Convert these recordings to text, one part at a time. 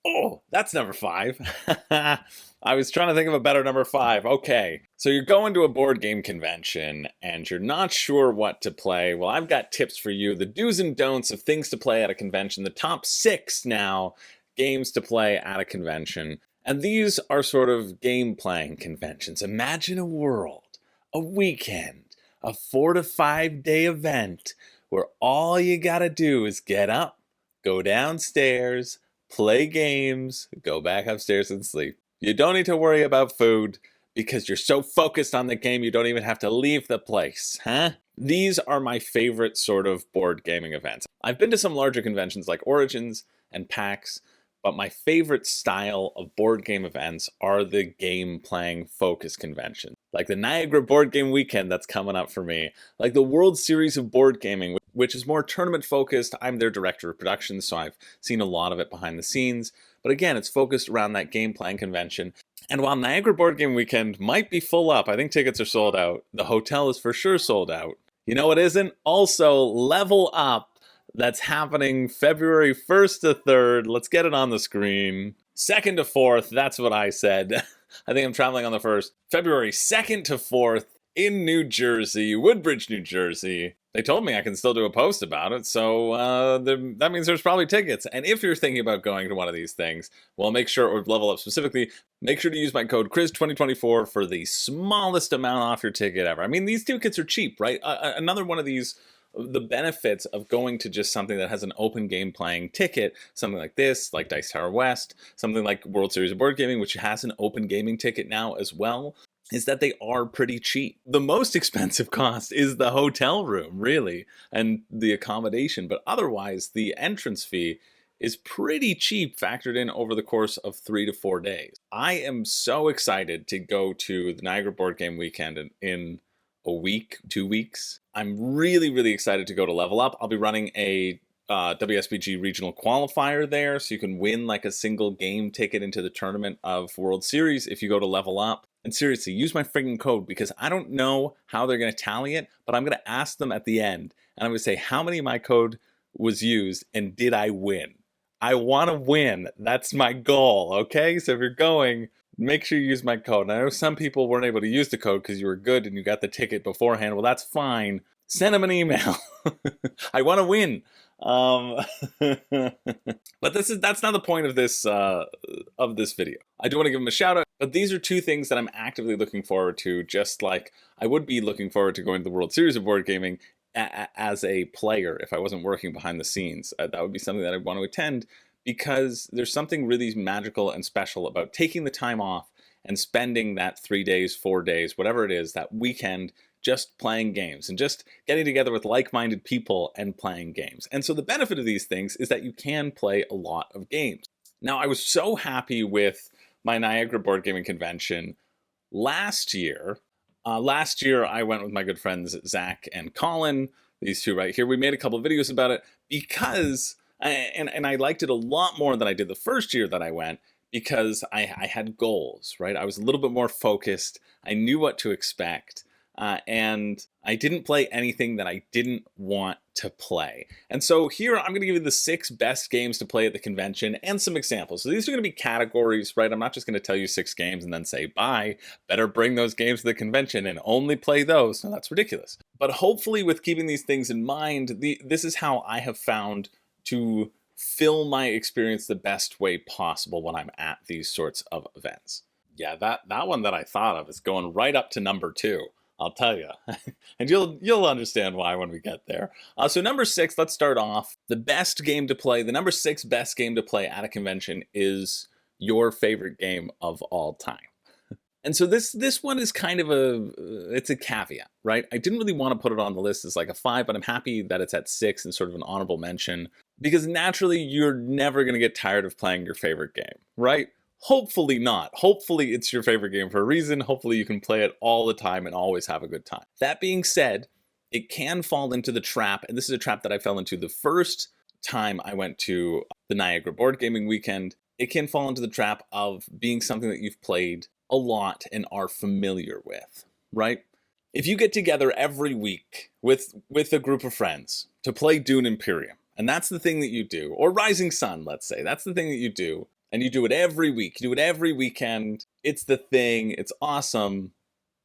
Oh, that's number 5. I was trying to think of a better number 5. Okay, so you're going to a board game convention and you're not sure what to play. Well, I've got tips for you. The do's and don'ts of things to play at a convention. The top 6 now games to play at a convention. And these are sort of game playing conventions. Imagine a world, a weekend, a 4 to 5 day event where all you gotta do is get up, go downstairs, play games, go back upstairs and sleep. You don't need to worry about food because you're so focused on the game you don't even have to leave the place, huh? These are my favorite sort of board gaming events. I've been to some larger conventions like Origins and PAX, but my favorite style of board game events are the game playing focus conventions. Like the Niagara Board Game Weekend that's coming up for me. Like the World Series of Board Gaming, which is more tournament focused. I'm their director of production, so I've seen a lot of it behind the scenes. But again, it's focused around that game playing convention. And while Niagara Board Game Weekend might be full up, I think tickets are sold out. The hotel is for sure sold out. You know what isn't? Also, Level Up. That's happening February 1st to 3rd. Let's get it on the screen. 2nd to 4th, that's what I said. I think I'm traveling on the 1st. February 2nd to 4th in New Jersey, Woodbridge, New Jersey. They told me I can still do a post about it, so that means there's probably tickets. And if you're thinking about going to one of these things, well, make sure, or Level Up specifically, make sure to use my code CRIS2024 for the smallest amount off your ticket ever. I mean, these tickets are cheap, right? Another one of these, the benefits of going to just something that has an open game playing ticket, something like this, like Dice Tower West, something like World Series of Board Gaming, which has an open gaming ticket now as well, is that they are pretty cheap. The most expensive cost is the hotel room, really, and the accommodation, but otherwise the entrance fee is pretty cheap factored in over the course of 3 to 4 days. I am so excited to go to the Niagara Board Game Weekend in a week, 2 weeks. I'm really, really excited to go to Level Up. I'll be running a WSBG regional qualifier there, so you can win like a single game ticket into the tournament of World Series if you go to Level Up. And seriously, use my friggin' code because I don't know how they're going to tally it, but I'm going to ask them at the end. And I'm going to say how many of my code was used and did I win? I want to win. That's my goal, okay? So if you're going, make sure you use my code. And I know some people weren't able to use the code because you were good and you got the ticket beforehand. Well, that's fine. Send them an email. I want to win. But that's not the point of this video. I do want to give them a shout out, but these are 2 things that I'm actively looking forward to, just like I would be looking forward to going to the World Series of Board Gaming as a player if I wasn't working behind the scenes. That would be something that I'd want to attend because there's something really magical and special about taking the time off and spending that 3 days, 4 days, whatever it is, that weekend just playing games and just getting together with like-minded people and playing games. And so the benefit of these things is that you can play a lot of games. Now, I was so happy with my Niagara Board Gaming Convention last year. Last year, I went with my good friends Zach and Colin, these 2 right here. We made a couple of videos about it because, and I liked it a lot more than I did the first year that I went, because I had goals, right? I was a little bit more focused. I knew what to expect. And I didn't play anything that I didn't want to play. And so here I'm going to give you the 6 best games to play at the convention and some examples. So these are going to be categories, right? I'm not just going to tell you 6 games and then say, bye, better bring those games to the convention and only play those. No, that's ridiculous. But hopefully with keeping these things in mind, this is how I have found to fill my experience the best way possible when I'm at these sorts of events. Yeah, that one that I thought of is going right up to number 2. I'll tell you, and you'll understand why when we get there. So number 6, let's start off. The best game to play, the number 6 best game to play at a convention is your favorite game of all time. And so this one is kind of it's a caveat, right? I didn't really want to put it on the list as like a 5, but I'm happy that it's at 6 and sort of an honorable mention because naturally you're never going to get tired of playing your favorite game, right? Hopefully not. Hopefully it's your favorite game for a reason. Hopefully you can play it all the time and always have a good time. That being said, it can fall into the trap, and this is a trap that I fell into the first time I went to the Niagara Board Gaming Weekend. It can fall into the trap of being something that you've played a lot and are familiar with, right? If you get together every week with a group of friends to play Dune Imperium, and that's the thing that you do, or Rising Sun, let's say, that's the thing that you do, and you do it every week, you do it every weekend, it's the thing, it's awesome,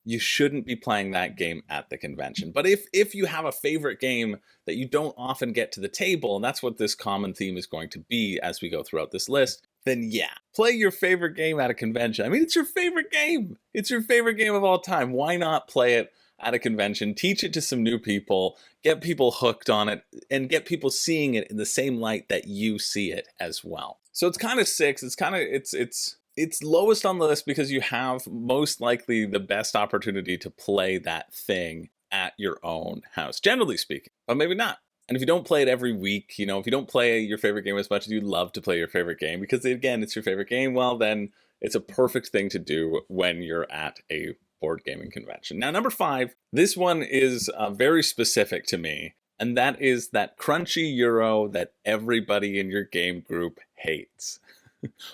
you shouldn't be playing that game at the convention. But if you have a favorite game that you don't often get to the table, and that's what this common theme is going to be as we go throughout this list, then yeah, play your favorite game at a convention. I mean, it's your favorite game. It's your favorite game of all time. Why not play it at a convention? Teach it to some new people, get people hooked on it, and get people seeing it in the same light that you see it as well. So it's kind of six. It's lowest on the list because you have most likely the best opportunity to play that thing at your own house, generally speaking, but maybe not. And if you don't play it every week, if you don't play your favorite game as much as you'd love to play your favorite game, because again, it's your favorite game, well, then it's a perfect thing to do when you're at a board gaming convention. Now, number 5, this one is very specific to me, and that is that crunchy euro that everybody in your game group hates.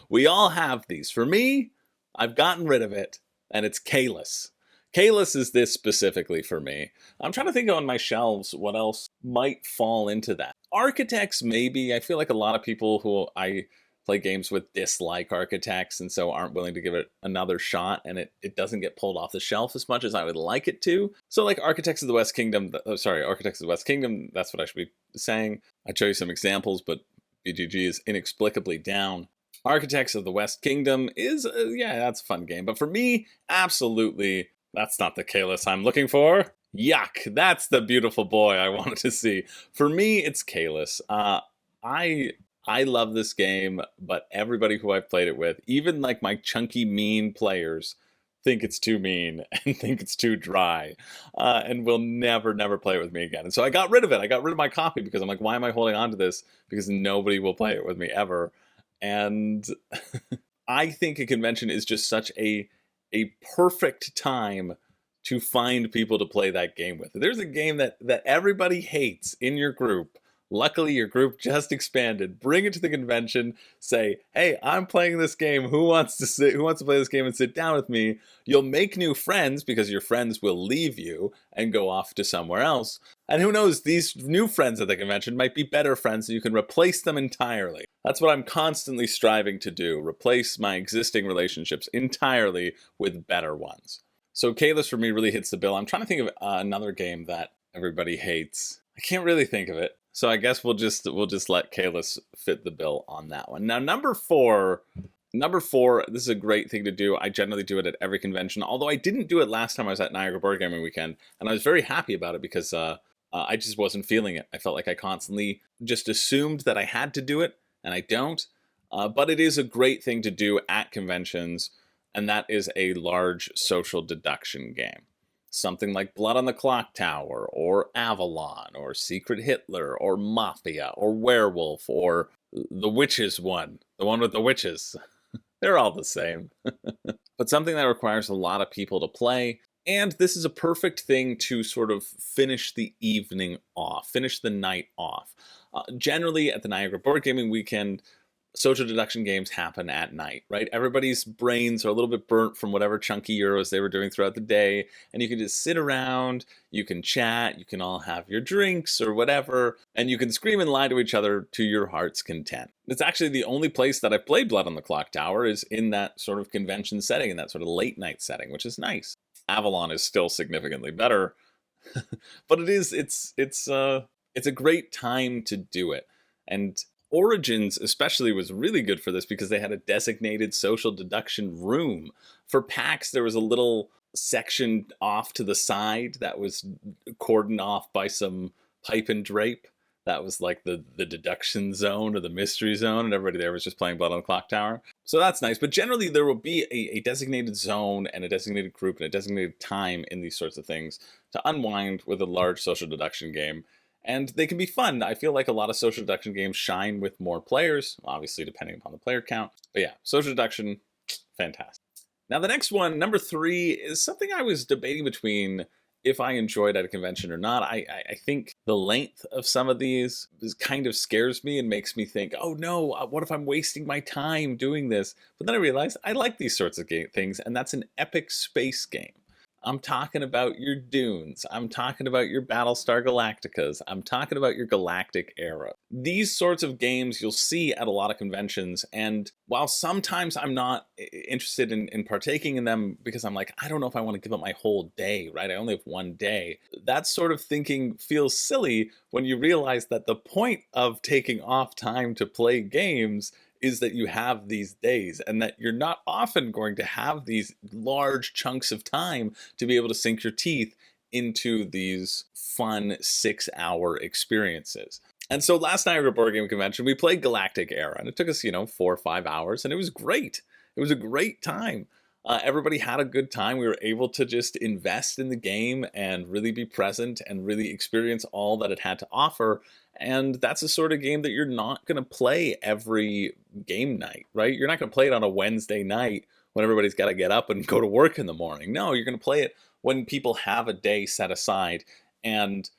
We all have these. For me, I've gotten rid of it, and it's Caylus. Caylus is this specifically for me. I'm trying to think on my shelves what else might fall into that. Architects, maybe. I feel like a lot of people who I play games with dislike Architects and so aren't willing to give it another shot, and it doesn't get pulled off the shelf as much as I would like it to. So like Architects of the West Kingdom, Architects of the West Kingdom, that's what I should be saying. I'd show you some examples, but BGG is inexplicably down. Architects of the West Kingdom is, yeah, that's a fun game. But for me, absolutely, that's not the Caylus I'm looking for. Yuck, that's the beautiful boy I wanted to see. For me, it's Caylus. I love this game, but everybody who I've played it with, even like my chunky, mean players, think it's too mean and think it's too dry, and will never play it with me again. And so I got rid of it. I got rid of my copy because I'm like, why am I holding on to this? Because nobody will play it with me ever. And I think a convention is just such a perfect time to find people to play that game with. If there's a game that everybody hates in your group, luckily your group just expanded. Bring it to the convention. Say, hey, I'm playing this game. Who wants to play this game and sit down with me? You'll make new friends because your friends will leave you and go off to somewhere else. And who knows, these new friends at the convention might be better friends, so you can replace them entirely. That's what I'm constantly striving to do, replace my existing relationships entirely with better ones. So Caylus for me really hits the bill. I'm trying to think of another game that everybody hates. I can't really think of it. So I guess we'll just let Caylus fit the bill on that one. Now, number four, this is a great thing to do. I generally do it at every convention, although I didn't do it last time I was at Niagara Board Gaming Weekend, and I was very happy about it because I just wasn't feeling it. I felt like I constantly just assumed that I had to do it, and I don't. But it is a great thing to do at conventions, and that is a large social deduction game. Something like Blood on the Clock Tower, or Avalon, or Secret Hitler, or Mafia, or Werewolf, or the Witches one. The one with the witches. They're all the same. But something that requires a lot of people to play. And this is a perfect thing to sort of finish the evening off, finish the night off. Generally, at the Niagara Board Gaming Weekend, social deduction games happen at night, right? Everybody's brains are a little bit burnt from whatever chunky euros they were doing throughout the day, and you can just sit around, you can chat, you can all have your drinks or whatever, and you can scream and lie to each other to your heart's content. It's actually the only place that I've played Blood on the Clock Tower is in that sort of convention setting, in that sort of late night setting, which is nice. Avalon is still significantly better, but it's a great time to do it. And Origins especially was really good for this because they had a designated social deduction room. For PAX, there was a little section off to the side that was cordoned off by some pipe and drape. That was like the deduction zone or the mystery zone, and everybody there was just playing Blood on the Clock Tower. So that's nice. But generally, there will be a designated zone and a designated group and a designated time in these sorts of things to unwind with a large social deduction game. And they can be fun. I feel like a lot of social deduction games shine with more players, obviously depending upon the player count. But yeah, social deduction, fantastic. Now the next one, number 3, is something I was debating between if I enjoyed at a convention or not. I think the length of some of these kind of scares me and makes me think, oh no, what if I'm wasting my time doing this? But then I realized I like these sorts of things, and that's an epic space game. I'm talking about your Dunes. I'm talking about your Battlestar Galacticas. I'm talking about your Galactic Era. These sorts of games you'll see at a lot of conventions, and while sometimes I'm not interested in partaking in them because I'm like, I don't know if I want to give up my whole day, right? I only have one day. That sort of thinking feels silly when you realize that the point of taking off time to play games is that you have these days and that you're not often going to have these large chunks of time to be able to sink your teeth into these fun 6-hour experiences. And so last night at a board game convention, we played Galactic Era, and it took us, 4 or 5 hours, and it was great. It was a great time. Everybody had a good time. We were able to just invest in the game and really be present and really experience all that it had to offer. And that's the sort of game that you're not going to play every game night, right? You're not going to play it on a Wednesday night when everybody's got to get up and go to work in the morning. No, you're going to play it when people have a day set aside. And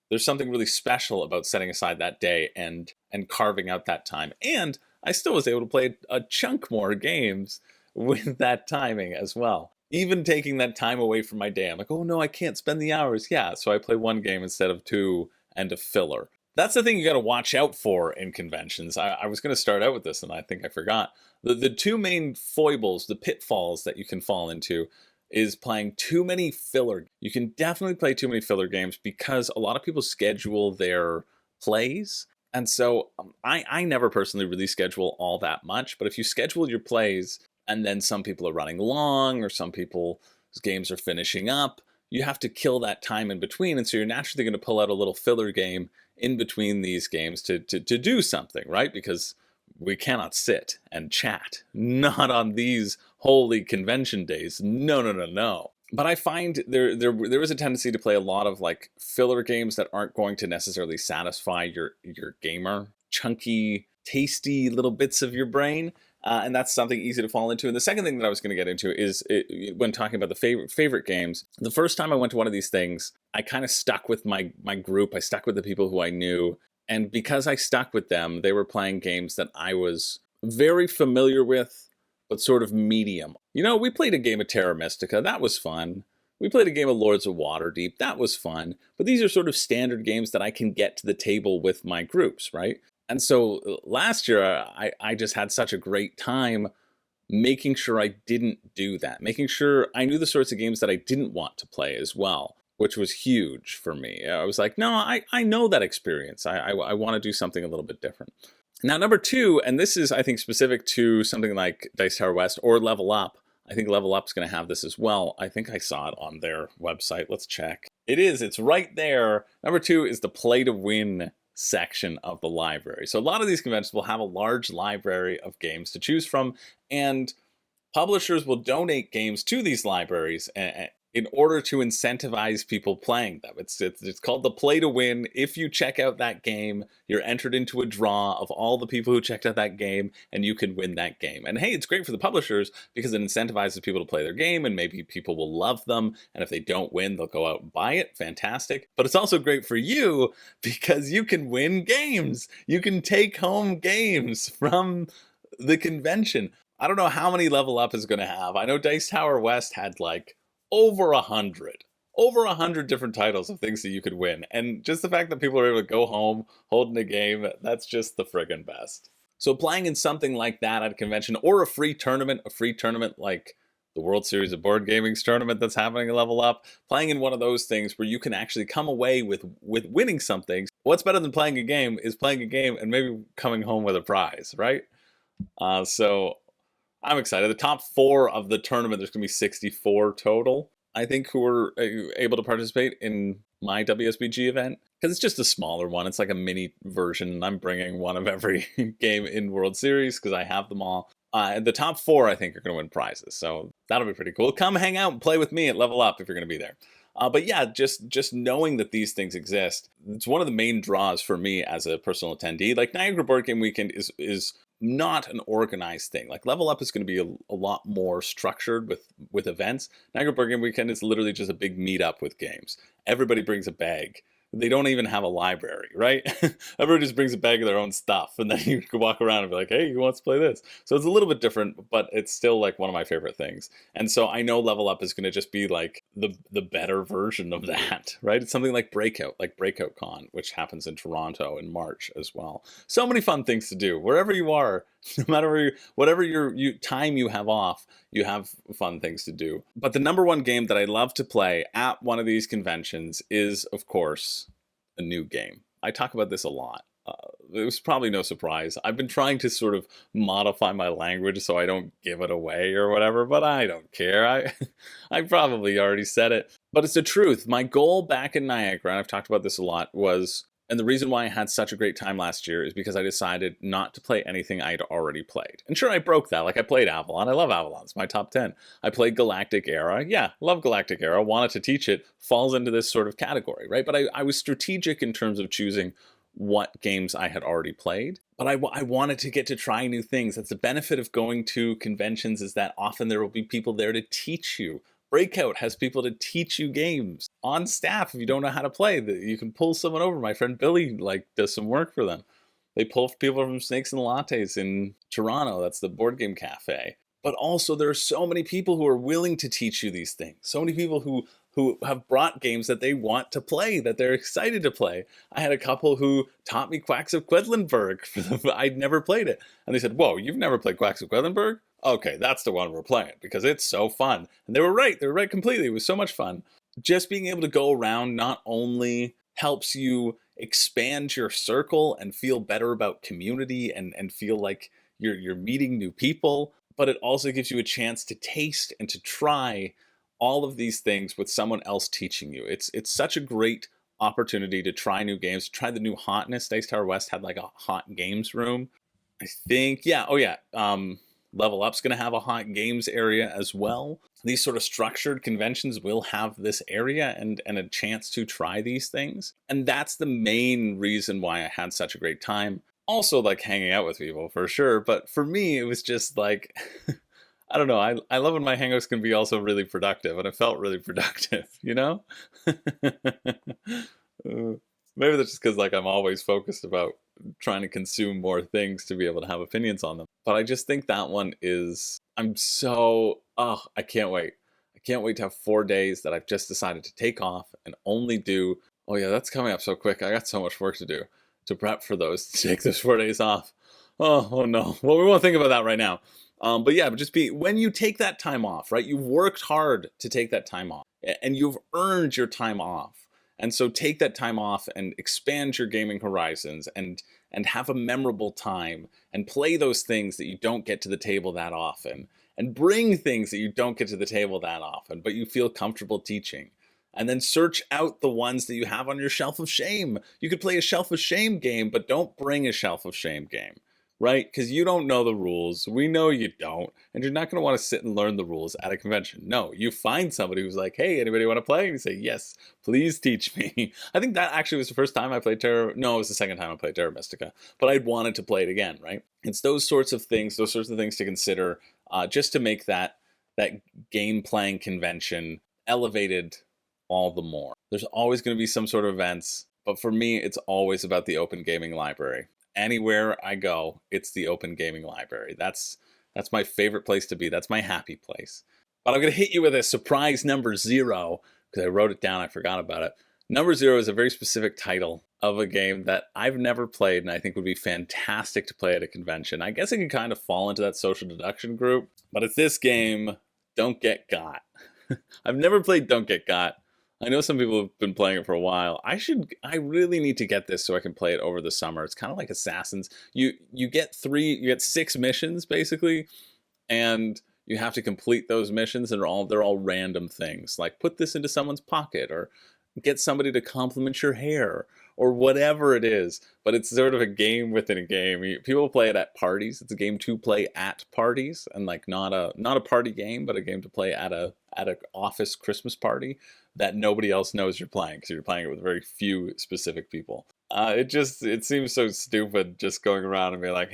there's something really special about setting aside that day and carving out that time. And I still was able to play a chunk more games with that timing as well. Even taking that time away from my day, I'm like, oh no, I can't spend the hours. Yeah, so I play one game instead of two and a filler. That's the thing you got to watch out for in conventions. I was going to start out with this, and I think I forgot. The two main foibles, the pitfalls that you can fall into, is playing too many filler. You can definitely play too many filler games because a lot of people schedule their plays. And so I never personally really schedule all that much, but if you schedule your plays and then some people are running long or some people's games are finishing up, you have to kill that time in between. And so you're naturally going to pull out a little filler game in between these games to do something, right? Because we cannot sit and chat. Not on these holy convention days. No, no, no, no. But I find there is a tendency to play a lot of like filler games that aren't going to necessarily satisfy your gamer. Chunky, tasty little bits of your brain. And that's something easy to fall into. And the second thing that I was going to get into is when talking about the favorite games. The first time I went to one of these things, I kind of stuck with my group. I stuck with the people who I knew. And because I stuck with them, they were playing games that I was very familiar with, but sort of medium. We played a game of Terra Mystica. That was fun. We played a game of Lords of Waterdeep. That was fun. But these are sort of standard games that I can get to the table with my groups, right? And so last year, I just had such a great time making sure I didn't do that, making sure I knew the sorts of games that I didn't want to play as well, which was huge for me. I was like, no, I know that experience. I want to do something a little bit different. Now, number two, and this is, I think, specific to something like Dice Tower West or Level Up. I think Level Up's going to have this as well. I think I saw it on their website. Let's check. It is. It's right there. Number two is the Play to Win section of the library. So a lot of these conventions will have a large library of games to choose from, and publishers will donate games to these libraries in order to incentivize people playing them. It's called the Play to Win. If you check out that game, you're entered into a draw of all the people who checked out that game, and you can win that game. And hey, it's great for the publishers because it incentivizes people to play their game, and maybe people will love them. And if they don't win, they'll go out and buy it. Fantastic. But it's also great for you because you can win games. You can take home games from the convention. I don't know how many Level Up is going to have. I know Dice Tower West had like over 100 different titles of things that you could win. And just the fact that people are able to go home holding a game, that's just the friggin' best. So playing in something like that at a convention or a free tournament like the World Series of Board Gaming's tournament that's happening at Level Up, playing in one of those things where you can actually come away with winning something. What's better than playing a game is playing a game and maybe coming home with a prize, right? So I'm excited. The top 4 of the tournament, there's going to be 64 total, I think, who are able to participate in my WSBG event. Because it's just a smaller one. It's like a mini version. And I'm bringing one of every game in World Series because I have them all. And the top 4, I think, are going to win prizes. So that'll be pretty cool. Come hang out and play with me at Level Up if you're going to be there. But yeah, just knowing that these things exist, it's one of the main draws for me as a personal attendee. Like Niagara Board Game Weekend is not an organized thing. Like Level Up is going to be a lot more structured with events. Niagara Board Game Weekend is literally just a big meetup with games. Everybody brings a bag. they don't even have a library, right? Everyone just brings a bag of their own stuff, and then you can walk around and be like, hey, who wants to play this? So it's a little bit different, but it's still like one of my favorite things. And so I know Level Up is going to just be like the better version of that, right? It's something like Breakout Con, which happens in Toronto in March as well. So many fun things to do wherever you are, no matter where whatever time you have off, you have fun things to do. But the number one game that I love to play at one of these conventions is, of course, a new game. I talk about this a lot. It was probably no surprise. I've been trying to sort of modify my language so I don't give it away or whatever, but I don't care. I probably already said it, but it's the truth. My goal back in Niagara, and I've talked about this a lot, was, and the reason why I had such a great time last year is because I decided not to play anything I'd already played. And sure, I broke that. Like, I played Avalon. I love Avalon. It's my top 10. I played Galactic Era. Yeah, love Galactic Era. Wanted to teach it. Falls into this sort of category, right? But I was strategic in terms of choosing what games I had already played. But I wanted to get to try new things. That's the benefit of going to conventions, is that often there will be people there to teach you. Breakout has people to teach you games on staff. If you don't know how to play, you can pull someone over. My friend Billy does some work for them. They pull people from Snakes and Lattes in Toronto. That's the board game cafe. But also there are so many people who are willing to teach you these things. So many people who have brought games that they want to play, that they're excited to play. I had a couple who taught me Quacks of Quedlinburg. I'd never played it. And they said, whoa, you've never played Quacks of Quedlinburg? Okay, that's the one we're playing because it's so fun. And they were right. They were right completely. It was so much fun. Just being able to go around not only helps you expand your circle and feel better about community and feel like you're meeting new people, but it also gives you a chance to taste and to try all of these things with someone else teaching you. It's such a great opportunity to try new games, to try the new hotness. Dice Tower West had like a hot games room. I think, yeah, oh yeah. Level Up's going to have a hot games area as well. These sort of structured conventions will have this area and a chance to try these things. And that's the main reason why I had such a great time. Also, like, hanging out with people for sure. But for me, it was just like, I don't know. I love when my hangouts can be also really productive, and it felt really productive, you know? Maybe that's just because like I'm always focused about trying to consume more things to be able to have opinions on them. But I just think that one is, I can't wait. I can't wait to have 4 days that I've just decided to take off and only do, oh yeah, that's coming up so quick. I got so much work to do to prep for those, to take those 4 days off. Oh no. Well, we won't think about that right now. But yeah, but just when you take that time off, right? You've worked hard to take that time off, and you've earned your time off. And so take that time off and expand your gaming horizons and have a memorable time and play those things that you don't get to the table that often and bring things that you don't get to the table that often, but you feel comfortable teaching. And then search out the ones that you have on your shelf of shame. You could play a shelf of shame game, but don't bring a shelf of shame game. Right? Because you don't know the rules. We know you don't. And you're not going to want to sit and learn the rules at a convention. No, you find somebody who's like, hey, anybody want to play? And you say, yes, please teach me. I think that actually was the first time I played Terra. No, it was the second time I played Terra Mystica. But I'd wanted to play it again, right? It's those sorts of things to consider just to make that game playing convention elevated all the more. There's always going to be some sort of events. But for me, it's always about the Open Gaming Library. Anywhere I go, it's the Open Gaming Library. That's my favorite place to be. That's my happy place. But I'm going to hit you with a surprise number 0, because I wrote it down. I forgot about it. Number 0 is a very specific title of a game that I've never played and I think would be fantastic to play at a convention. I guess it can kind of fall into that Social Deduction group, but it's this game, Don't Get Got. I've never played Don't Get Got. I know some people have been playing it for a while. I really need to get this so I can play it over the summer. It's kind of like Assassins. You get 6 missions basically, and you have to complete those missions, and they're all random things. Like put this into someone's pocket, or get somebody to compliment your hair, or whatever it is. But it's sort of a game within a game. People play it at parties. It's a game to play at parties, and like not a party game, but a game to play at a office Christmas party that nobody else knows you're playing, because you're playing it with very few specific people. It seems so stupid just going around and being like,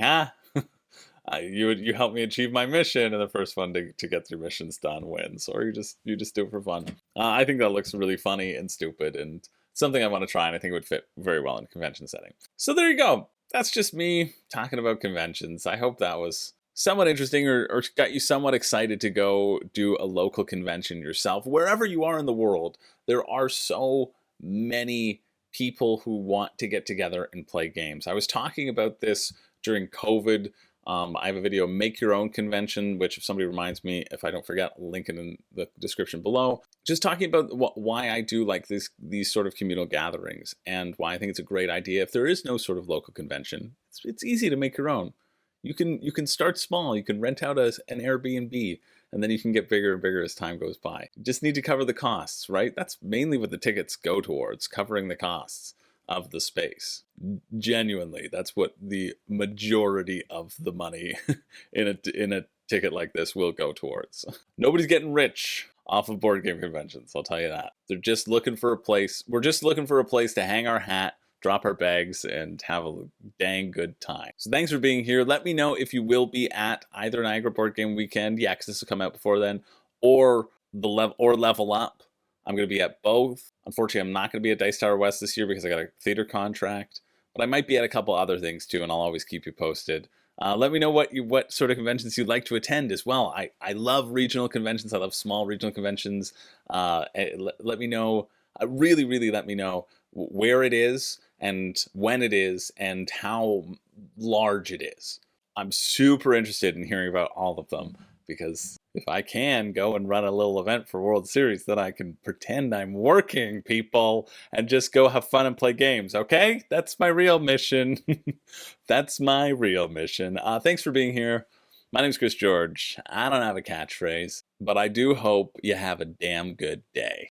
you help me achieve my mission, and the first one to get 3 missions done wins, or you just do it for fun. I think that looks really funny and stupid, and something I want to try, and I think it would fit very well in a convention setting. So there you go. That's just me talking about conventions. I hope that was somewhat interesting, or got you somewhat excited to go do a local convention yourself. Wherever you are in the world, there are so many people who want to get together and play games. I was talking about this during COVID. I have a video, Make Your Own Convention, which if somebody reminds me, if I don't forget, I'll link it in the description below. Just talking about why I do like these sort of communal gatherings, and why I think it's a great idea. If there is no sort of local convention, it's easy to make your own. You can start small. You can rent out an Airbnb, and then you can get bigger and bigger as time goes by. You just need to cover the costs, right? That's mainly what the tickets go towards, covering the costs of the space. Genuinely, that's what the majority of the money in a ticket like this will go towards. Nobody's getting rich off of board game conventions, I'll tell you that. They're just looking for a place. We're just looking for a place to hang our hat, drop our bags, and have a dang good time. So thanks for being here. Let me know if you will be at either Niagara Board Game Weekend, yeah, because this will come out before then, or Level Up. I'm going to be at both. Unfortunately, I'm not going to be at Dice Tower West this year because I got a theater contract, but I might be at a couple other things too, and I'll always keep you posted. Let me know what sort of conventions you'd like to attend as well. I love regional conventions. I love small regional conventions. Let me know. Really let me know where it is and when it is and how large it is. I'm super interested in hearing about all of them, because if I can go and run a little event for World Series, then I can pretend I'm working, people, and just go have fun and play games, okay? That's my real mission. That's my real mission. Thanks for being here. My name's Chris George. I don't have a catchphrase, but I do hope you have a damn good day.